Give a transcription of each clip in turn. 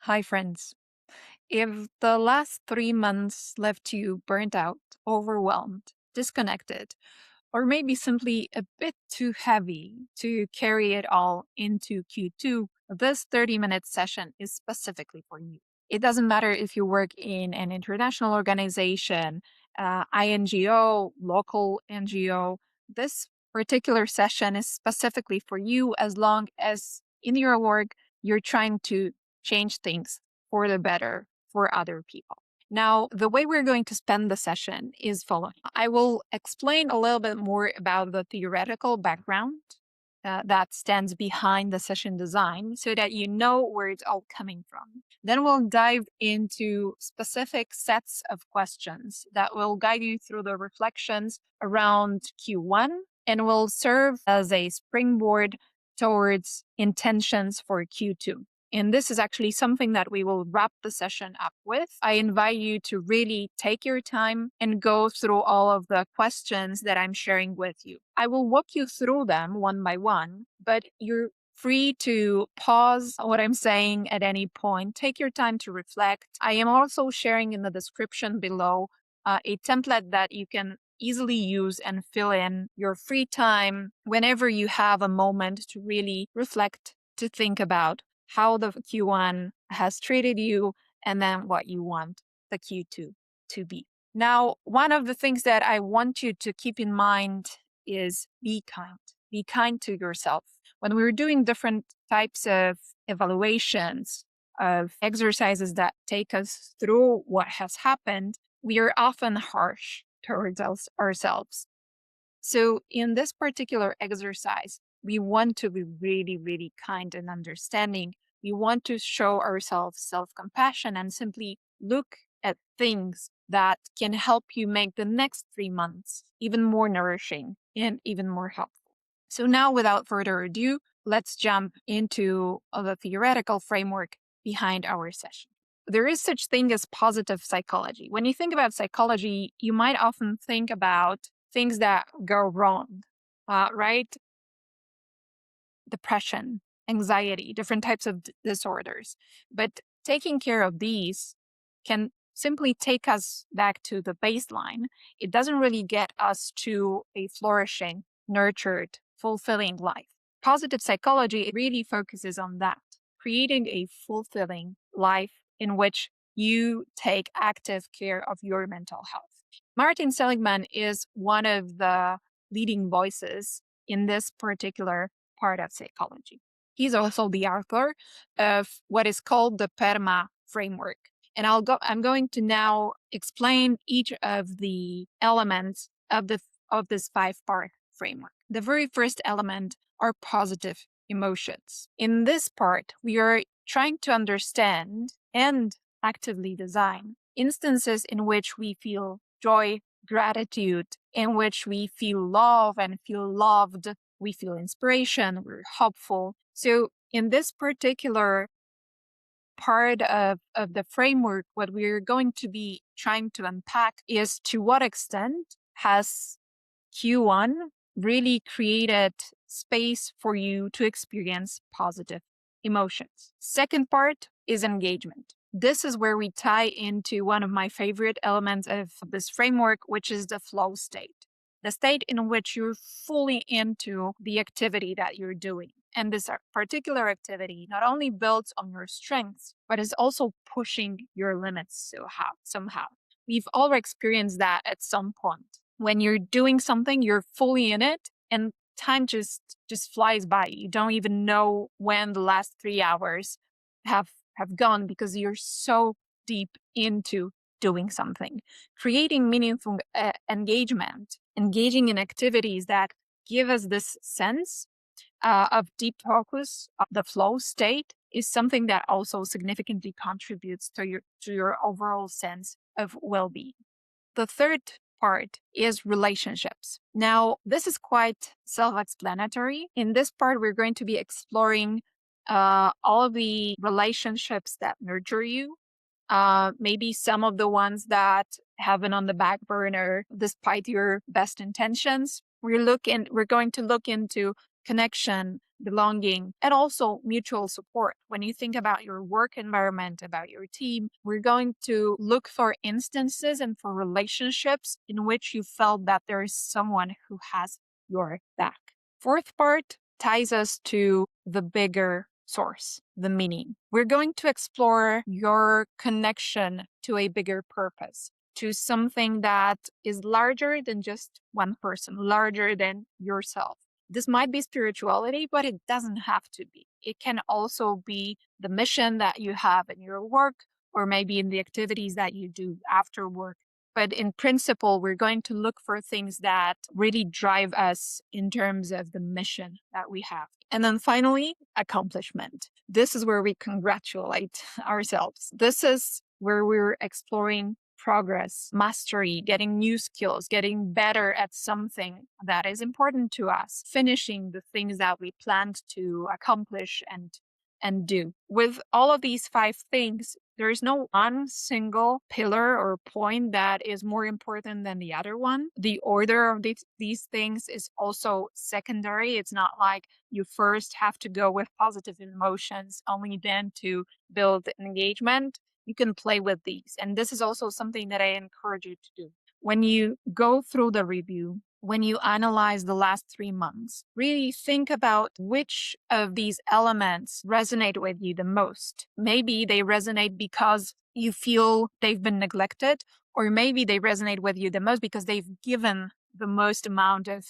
Hi, friends. If the last 3 months left you burnt out, overwhelmed, disconnected, or maybe simply a bit too heavy to carry it all into Q2, this 30-minute session is specifically for you. It doesn't matter if you work in an international organization, INGO, local NGO. This particular session is specifically for you as long as in your work you're trying to change things for the better for other people. Now, the way we're going to spend the session is following. I will explain a little bit more about the theoretical background that stands behind the session design so that you know where it's all coming from. Then we'll dive into specific sets of questions that will guide you through the reflections around Q1 and will serve as a springboard towards intentions for Q2. And this is actually something that we will wrap the session up with. I invite you to really take your time and go through all of the questions that I'm sharing with you. I will walk you through them one by one, but you're free to pause what I'm saying at any point. Take your time to reflect. I am also sharing in the description below a template that you can easily use and fill in your free time whenever you have a moment to really reflect, to think about how the Q1 has treated you, and then what you want the Q2 to be. Now, one of the things that I want you to keep in mind is be kind. Be kind to yourself. When we're doing different types of evaluations of exercises that take us through what has happened, we are often harsh towards ourselves. So in this particular exercise, we want to be really, really kind and understanding. We want to show ourselves self-compassion and simply look at things that can help you make the next 3 months even more nourishing and even more helpful. So now, without further ado, let's jump into the theoretical framework behind our session. There is such thing as positive psychology. When you think about psychology, you might often think about things that go wrong, right? Depression, anxiety, different types of disorders. But taking care of these can simply take us back to the baseline. It doesn't really get us to a flourishing, nurtured, fulfilling life. Positive psychology really focuses on that, creating a fulfilling life in which you take active care of your mental health. Martin Seligman is one of the leading voices in this particular part of psychology. He's also the author of what is called the PERMA framework. And I'm going to now explain each of the elements of this 5-part framework. The very first element are positive emotions. In this part, we are trying to understand and actively design instances in which we feel joy, gratitude, in which we feel love and feel loved, we feel inspiration, we're hopeful. So in this particular part of the framework, what we're going to be trying to unpack is to what extent has Q1 really created space for you to experience positive emotions. Second part is engagement. This is where we tie into one of my favorite elements of this framework, which is the flow state. The state in which you're fully into the activity that you're doing. And this particular activity not only builds on your strengths, but is also pushing your limits somehow. We've all experienced that at some point. When you're doing something, you're fully in it, and time just flies by. You don't even know when the last 3 hours have gone because you're so deep into doing something. Creating meaningful engagement, engaging in activities that give us this sense of deep focus, the flow state, is something that also significantly contributes to your overall sense of well-being. The third part is relationships. Now, this is quite self-explanatory. In this part, we're going to be exploring all of the relationships that nurture you, maybe some of the ones that have been on the back burner despite your best intentions. We're going to look into connection, belonging, and also mutual support. When you think about your work environment, about your team, we're going to look for instances and for relationships in which you felt that there is someone who has your back. Fourth part ties us to the bigger source, the meaning. We're going to explore your connection to a bigger purpose, to something that is larger than just one person, larger than yourself. This might be spirituality, but it doesn't have to be. It can also be the mission that you have in your work, or maybe in the activities that you do after work. But in principle, we're going to look for things that really drive us in terms of the mission that we have. And then finally, accomplishment. This is where we congratulate ourselves. This is where we're exploring progress, mastery, getting new skills, getting better at something that is important to us, finishing the things that we planned to accomplish and do. With all of these 5 things, there is no one single pillar or point that is more important than the other one. The order of these things is also secondary. It's not like you first have to go with positive emotions, only then to build engagement. You can play with these. And this is also something that I encourage you to do. When you go through the review, when you analyze the last 3 months, really think about which of these elements resonate with you the most. Maybe they resonate because you feel they've been neglected, or maybe they resonate with you the most because they've given the most amount of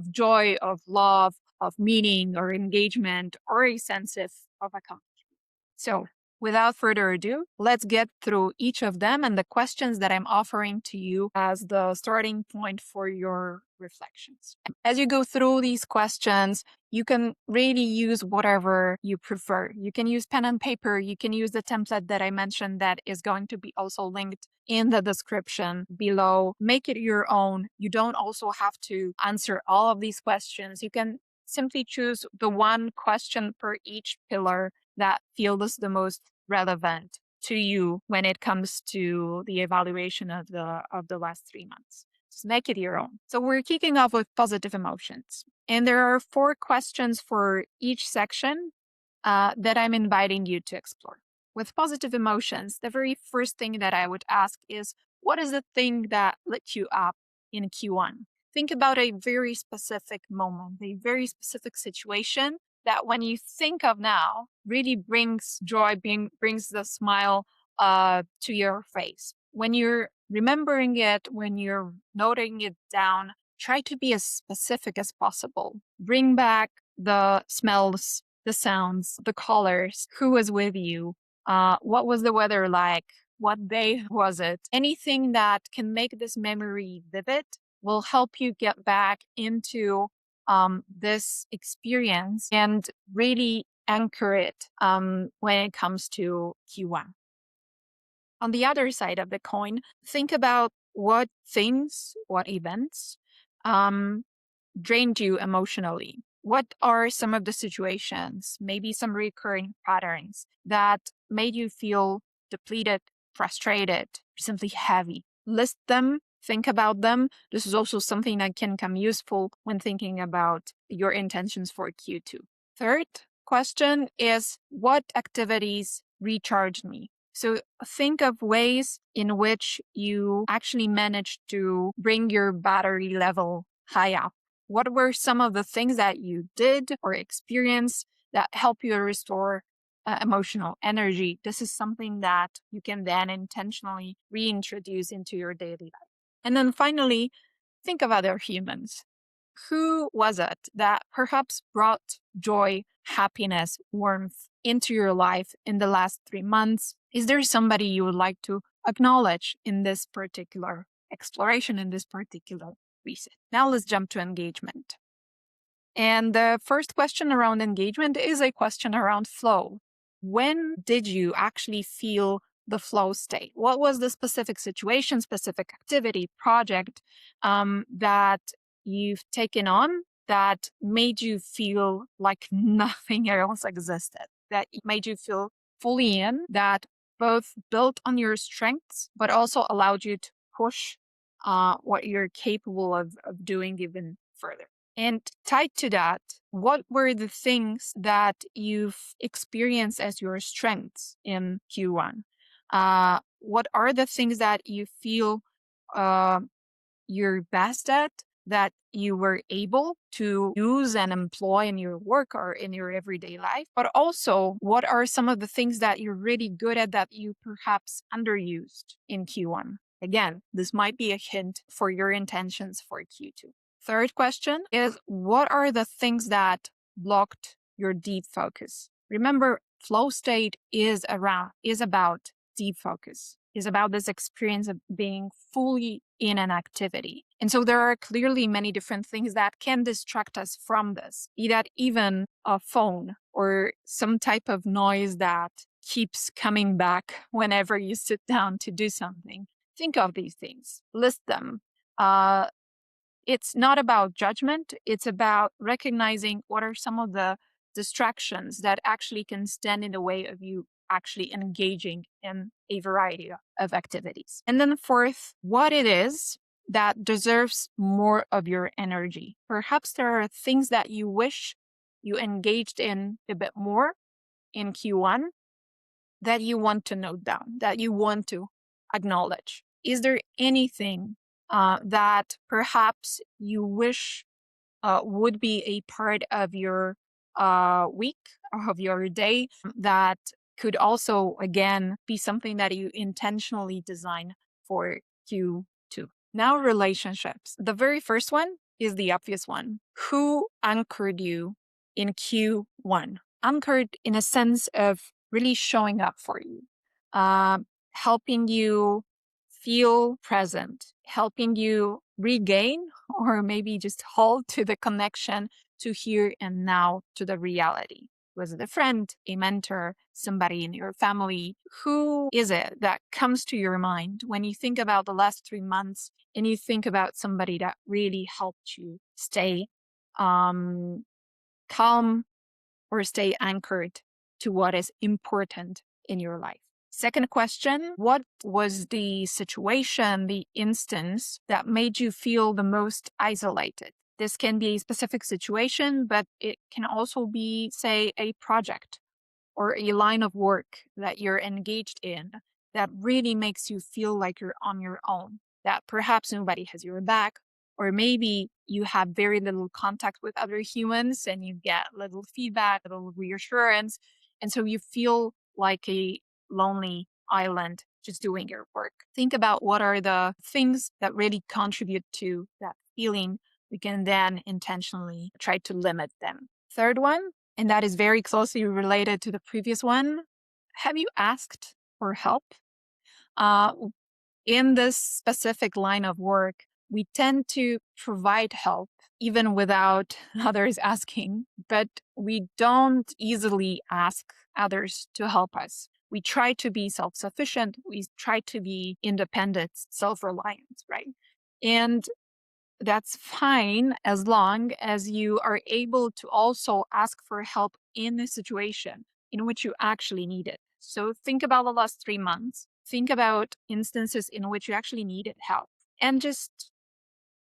joy, of love, of meaning, or engagement, or a sense of accomplishment. So, without further ado, let's get through each of them and the questions that I'm offering to you as the starting point for your reflections. As you go through these questions, you can really use whatever you prefer. You can use pen and paper. You can use the template that I mentioned that is going to be also linked in the description below. Make it your own. You don't also have to answer all of these questions. You can simply choose the one question per each pillar that feels the most relevant to you when it comes to the evaluation of the last 3 months. Just make it your own. So we're kicking off with positive emotions. And there are 4 questions for each section that I'm inviting you to explore. With positive emotions, the very first thing that I would ask is, what is the thing that lit you up in Q1? Think about a very specific moment, a very specific situation that when you think of now really brings joy, brings the smile to your face. When you're remembering it, when you're noting it down, try to be as specific as possible. Bring back the smells, the sounds, the colors, who was with you, what was the weather like, what day was it. Anything that can make this memory vivid will help you get back into this experience and really anchor it when it comes to Q1. On the other side of the coin, think about what things, what events drained you emotionally. What are some of the situations, maybe some recurring patterns that made you feel depleted, frustrated, simply heavy? List them. Think about them. This is also something that can come useful when thinking about your intentions for Q2. Third question is, what activities recharged me? So think of ways in which you actually managed to bring your battery level high up. What were some of the things that you did or experienced that help you restore emotional energy? This is something that you can then intentionally reintroduce into your daily life. And then finally, think of other humans. Who was it that perhaps brought joy, happiness, warmth into your life in the last 3 months? Is there somebody you would like to acknowledge in this particular exploration, in this particular reset? Now let's jump to engagement. And the first question around engagement is a question around flow. When did you actually feel the flow state? What was the specific situation, specific activity, project that you've taken on that made you feel like nothing else existed, that made you feel fully in, that both built on your strengths, but also allowed you to push what you're capable of doing even further? And tied to that, what were the things that you've experienced as your strengths in Q1? What are the things that you feel uh, you're best at, that you were able to use and employ in your work or in your everyday life? But also, what are some of the things that you're really good at that you perhaps underused in Q1? Again, this might be a hint for your intentions for Q2. Third question is, what are the things that blocked your deep focus? Remember, flow state is about deep focus, is about this experience of being fully in an activity. And so there are clearly many different things that can distract us from this, be that even a phone or some type of noise that keeps coming back whenever you sit down to do something. Think of these things, list them. It's not about judgment. It's about recognizing what are some of the distractions that actually can stand in the way of you actually engaging in a variety of activities. And then fourth, what it is that deserves more of your energy. Perhaps there are things that you wish you engaged in a bit more in Q1 that you want to note down, that you want to acknowledge. Is there anything that perhaps you wish would be a part of your week or of your day that could also, again, be something that you intentionally design for Q2? Now, relationships. The very first one is the obvious one. Who anchored you in Q1? Anchored in a sense of really showing up for you, helping you feel present, helping you regain or maybe just hold to the connection to here and now, to the reality. Was it a friend, a mentor, somebody in your family? Who is it that comes to your mind when you think about the last 3 months and you think about somebody that really helped you stay calm or stay anchored to what is important in your life? Second question, what was the situation, the instance that made you feel the most isolated? This can be a specific situation, but it can also be, say, a project or a line of work that you're engaged in that really makes you feel like you're on your own, that perhaps nobody has your back, or maybe you have very little contact with other humans and you get little feedback, little reassurance. And so you feel like a lonely island just doing your work. Think about what are the things that really contribute to that feeling. We can then intentionally try to limit them. Third one, and that is very closely related to the previous one. Have you asked for help? In this specific line of work, we tend to provide help even without others asking, but we don't easily ask others to help us. We try to be self-sufficient. We try to be independent, self-reliant, right? And that's fine as long as you are able to also ask for help in a situation in which you actually need it. So think about the last 3 months. Think about instances in which you actually needed help and just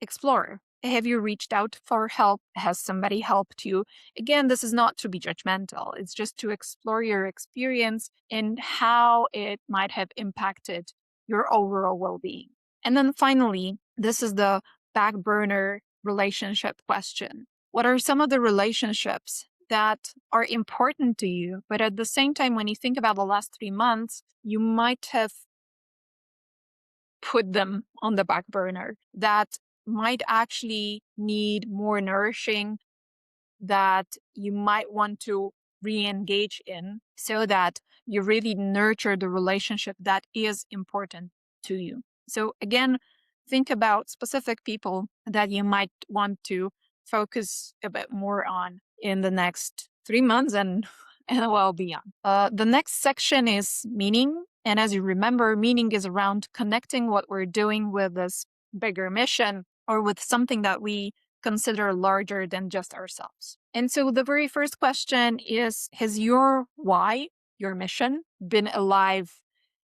explore. Have you reached out for help? Has somebody helped you? Again, this is not to be judgmental. It's just to explore your experience and how it might have impacted your overall well-being. And then finally, this is the back burner relationship question. What are some of the relationships that are important to you, but at the same time, when you think about the last 3 months, you might have put them on the back burner, that might actually need more nourishing, that you might want to re-engage in so that you really nurture the relationship that is important to you. So again, think about specific people that you might want to focus a bit more on in the next 3 months and well beyond. The next section is meaning. And as you remember, meaning is around connecting what we're doing with this bigger mission or with something that we consider larger than just ourselves. And so the very first question is, has your why, your mission, been alive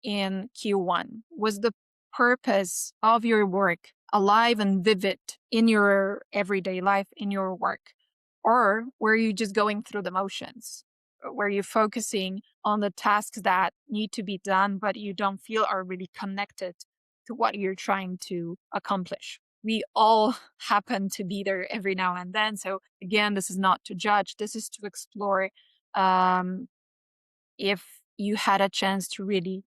in Q1? Was the purpose of your work alive and vivid in your everyday life, in your work? Or were you just going through the motions? Were you focusing on the tasks that need to be done, but you don't feel are really connected to what you're trying to accomplish? We all happen to be there every now and then. So again, this is not to judge. This is to explore if you had a chance to really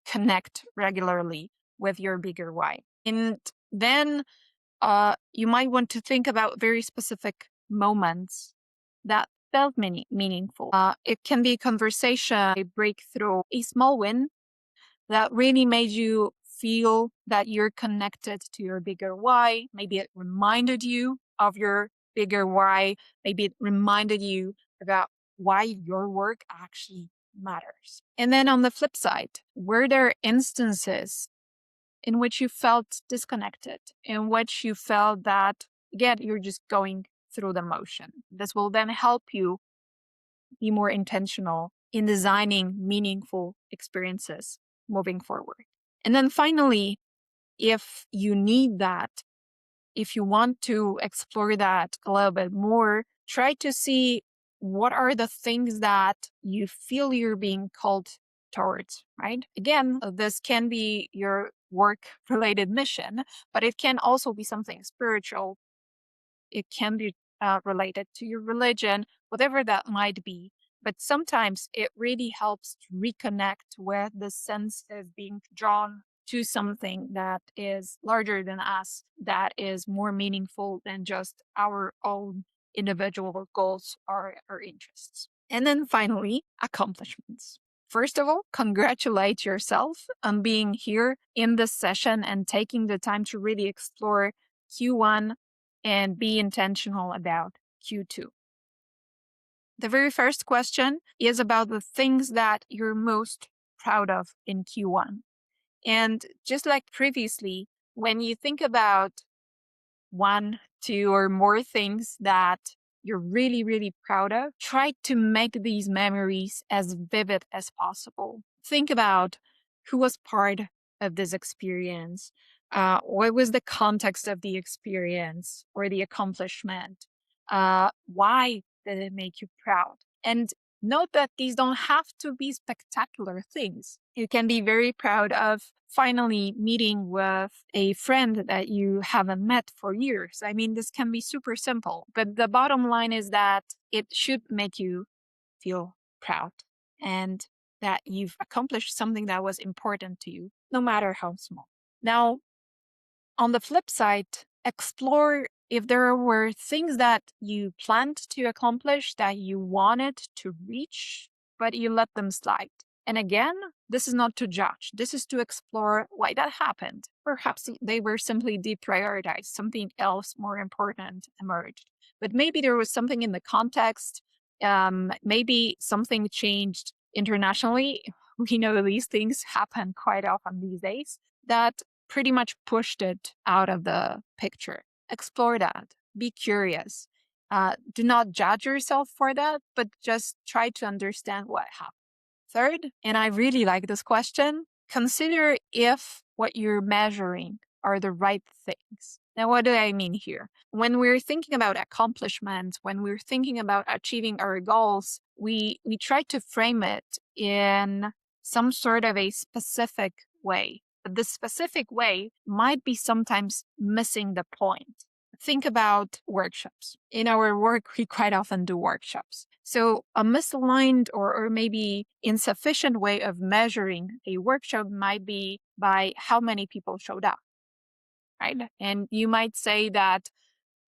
connect regularly with your bigger why. And then you might want to think about very specific moments that felt meaningful. It can be a conversation, a breakthrough, a small win that really made you feel that you're connected to your bigger why. Maybe it reminded you of your bigger why. Maybe it reminded you about why your work actually matters. And then on the flip side, were there instances in which you felt disconnected, in which you felt that, again, you're just going through the motion? This will then help you be more intentional in designing meaningful experiences moving forward. And then finally, if you need that, if you want to explore that a little bit more, try to see what are the things that you feel you're being called towards, right? Again, this can be your work related mission, but it can also be something spiritual. It can be related to your religion, whatever that might be. But sometimes it really helps to reconnect with the sense of being drawn to something that is larger than us, that is more meaningful than just our own individual goals or interests. And then finally, accomplishments. First of all, congratulate yourself on being here in this session and taking the time to really explore Q1 and be intentional about Q2. The very first question is about the things that you're most proud of in Q1. And just like previously, when you think about one, two, or more things that you're really, really proud of, try to make these memories as vivid as possible. Think about who was part of this experience. What was the context of the experience or the accomplishment? Why did it make you proud? And note that these don't have to be spectacular things. You can be very proud of finally meeting with a friend that you haven't met for years. I mean, this can be super simple, but the bottom line is that it should make you feel proud and that you've accomplished something that was important to you, no matter how small. Now, on the flip side, explore if there were things that you planned to accomplish that you wanted to reach, but you let them slide. And again, this is not to judge. This is to explore why that happened. Perhaps they were simply deprioritized. Something else more important emerged. But maybe there was something in the context. Maybe something changed internationally. We know these things happen quite often these days. That pretty much pushed it out of the picture. Explore that. Be curious. Do not judge yourself for that, but just try to understand what happened. Third, and I really like this question, consider if what you're measuring are the right things. Now, what do I mean here? When we're thinking about accomplishments, when we're thinking about achieving our goals, we try to frame it in some sort of a specific way. But the specific way might be sometimes missing the point. Think about workshops. In our work, we quite often do workshops. So a misaligned or maybe insufficient way of measuring a workshop might be by how many people showed up, right? And you might say that,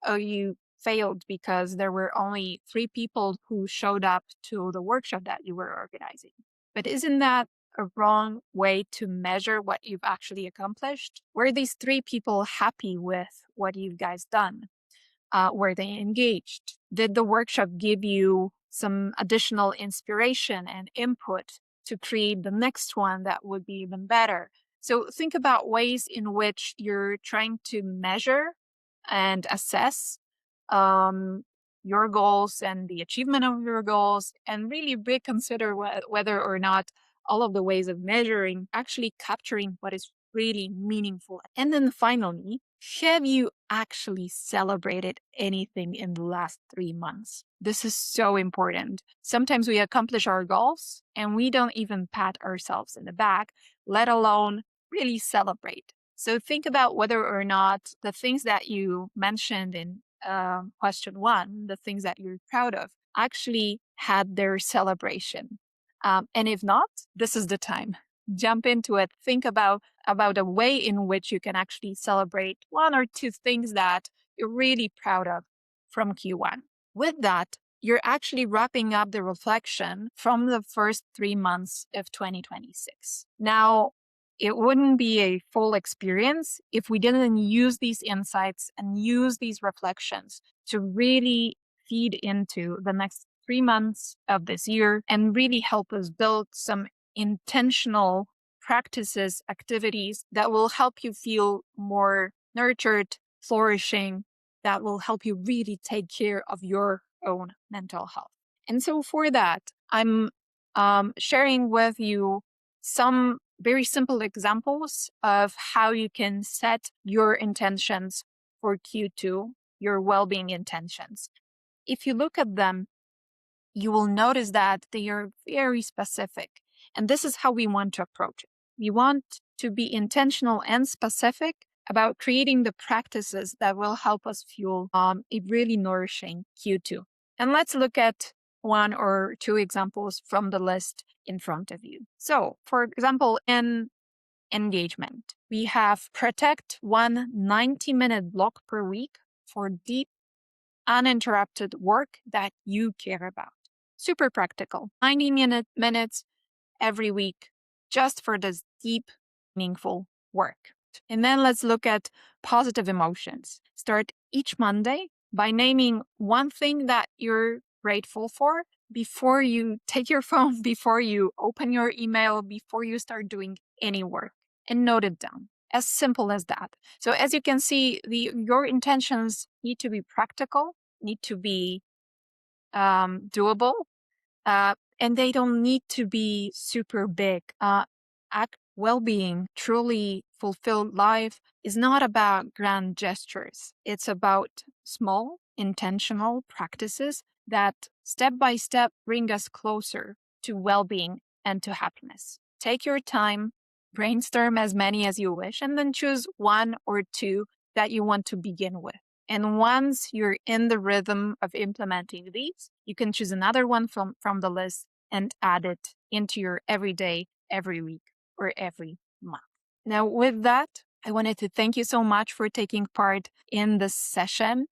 oh, you failed because there were only 3 people who showed up to the workshop that you were organizing. But isn't that a wrong way to measure what you've actually accomplished? Were these 3 people happy with what you guys done? Were they engaged? Did the workshop give you some additional inspiration and input to create the next one that would be even better? So think about ways in which you're trying to measure and assess your goals and the achievement of your goals, and really reconsider whether or not all of the ways of measuring actually capturing what is really meaningful. And then finally, Have you actually celebrated anything in the last 3 months? This is so important. Sometimes we accomplish our goals and we don't even pat ourselves in the back, let alone really celebrate. So think about whether or not the things that you mentioned in question one, the things that you're proud of, actually had their celebration. And if not, this is the time. Jump into it. Think about a way in which you can actually celebrate one or two things that you're really proud of from Q1. With that, you're actually wrapping up the reflection from the first 3 months of 2026. Now, it wouldn't be a full experience if we didn't use these insights and use these reflections to really feed into the next 3 months of this year and really help us build some intentional practices, activities that will help you feel more nurtured, flourishing, that will help you really take care of your own mental health. And so for that, I'm sharing with you some very simple examples of how you can set your intentions for Q2, your well-being intentions. If you look at them, you will notice that they are very specific. And this is how we want to approach it. We want to be intentional and specific about creating the practices that will help us fuel a really nourishing Q2. And let's look at one or two examples from the list in front of you. So, for example, in engagement, we have protect one 90-minute block per week for deep, uninterrupted work that you care about. Super practical. 90 minutes every week just for this deep, meaningful work. And then let's look at positive emotions. Start each Monday by naming one thing that you're grateful for before you take your phone, before you open your email, before you start doing any work, and note it down. As simple as that. So as you can see, your intentions need to be practical, need to be doable, and they don't need to be super big. Well-being, truly fulfilled life is not about grand gestures. It's about small, intentional practices that step by step bring us closer to well-being and to happiness. Take your time, brainstorm as many as you wish, and then choose one or two that you want to begin with. And once you're in the rhythm of implementing these, you can choose another one from the list and add it into your everyday, every week, or every month. Now, with that, I wanted to thank you so much for taking part in this session.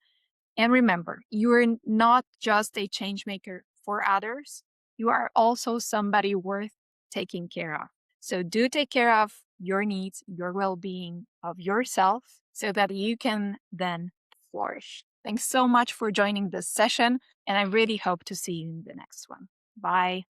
And remember, you are not just a change maker for others. You are also somebody worth taking care of. So do take care of your needs, your well-being, of yourself, so that you can then flourish. Thanks so much for joining this session, and I really hope to see you in the next one. Bye.